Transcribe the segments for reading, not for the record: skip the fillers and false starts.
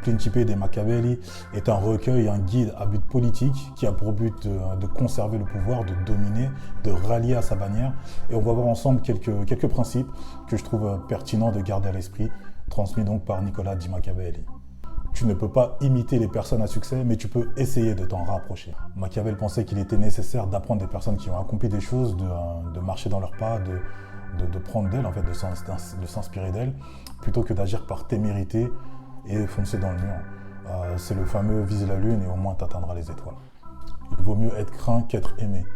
Principe dei Machiavelli est un recueil, un guide à but politique qui a pour but de conserver le pouvoir, de dominer, de rallier à sa bannière. Et on va voir ensemble quelques principes que je trouve pertinents de garder à l'esprit, transmis donc par Nicolas di Machiavelli. Tu ne peux pas imiter les personnes à succès, mais tu peux essayer de t'en rapprocher. Machiavel pensait qu'il était nécessaire d'apprendre des personnes qui ont accompli des choses, de marcher dans leurs pas, de prendre d'elles, en fait, de s'inspirer d'elles, plutôt que d'agir par témérité et foncer dans le mur. C'est le fameux vise la lune et au moins tu atteindras les étoiles. Il vaut mieux être craint qu'être aimé.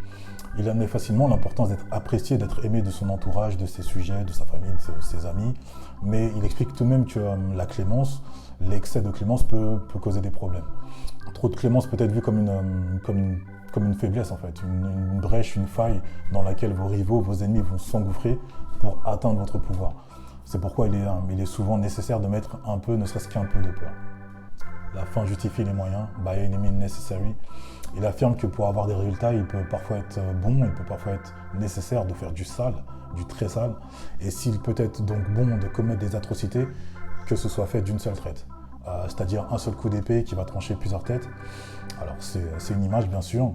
Il admet facilement l'importance d'être apprécié, d'être aimé de son entourage, de ses sujets, de sa famille, de ses amis, mais il explique tout de même que la clémence, l'excès de clémence peut causer des problèmes. Trop de clémence peut être vu comme une faiblesse en fait, une brèche, une faille dans laquelle vos rivaux, vos ennemis vont s'engouffrer pour atteindre votre pouvoir. C'est pourquoi il est souvent nécessaire de mettre un peu, ne serait-ce qu'un peu de peur. La fin justifie les moyens, by any means necessary. Il affirme que pour avoir des résultats, il peut parfois être bon, il peut parfois être nécessaire de faire du sale, du très sale. Et s'il peut être donc bon de commettre des atrocités, que ce soit fait d'une seule traite. C'est-à-dire un seul coup d'épée qui va trancher plusieurs têtes. Alors c'est une image bien sûr.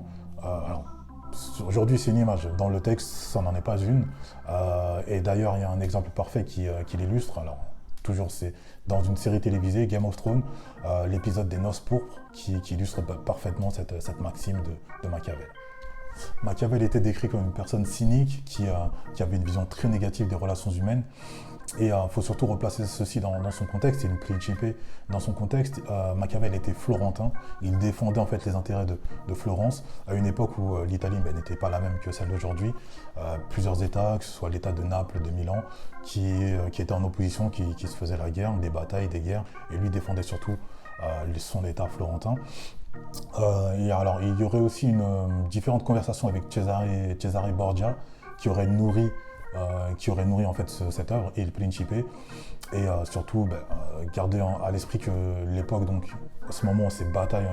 Aujourd'hui c'est une image. Dans le texte, ça n'en est pas une. Et d'ailleurs il y a un exemple parfait qui l'illustre. Alors toujours c'est dans une série télévisée, Game of Thrones, l'épisode des Noces pourpres qui illustre parfaitement cette maxime de Machiavel. Machiavel était décrit comme une personne cynique qui avait une vision très négative des relations humaines. Et il faut surtout replacer ceci dans son contexte. Et le Principe, dans son contexte, Machiavel était florentin. Il défendait en fait les intérêts de Florence à une époque où l'Italie n'était pas la même que celle d'aujourd'hui. Plusieurs États, que ce soit l'État de Naples, de Milan, qui étaient en opposition, qui se faisaient la guerre, des batailles, des guerres. Et lui défendait surtout son État florentin. Et alors, il y aurait aussi différentes conversations avec Cesare Borgia qui aurait nourri en fait cette œuvre et le Principe. Et surtout, garder à l'esprit que l'époque, donc à ce moment, ces batailles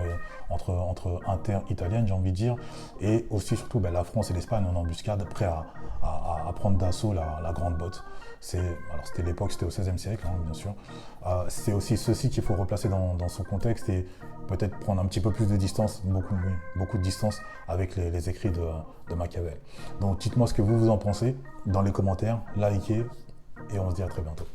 entre inter-italiennes, j'ai envie de dire, et aussi surtout la France et l'Espagne en embuscade, prêts à prendre d'assaut la grande botte. Alors c'était l'époque, c'était au XVIe siècle, hein, bien sûr. C'est aussi ceci qu'il faut replacer dans son contexte et peut-être prendre un petit peu plus de distance, beaucoup de distance avec les écrits de Machiavel. Donc dites-moi ce que vous en pensez dans les commentaires, likez et on se dit à très bientôt.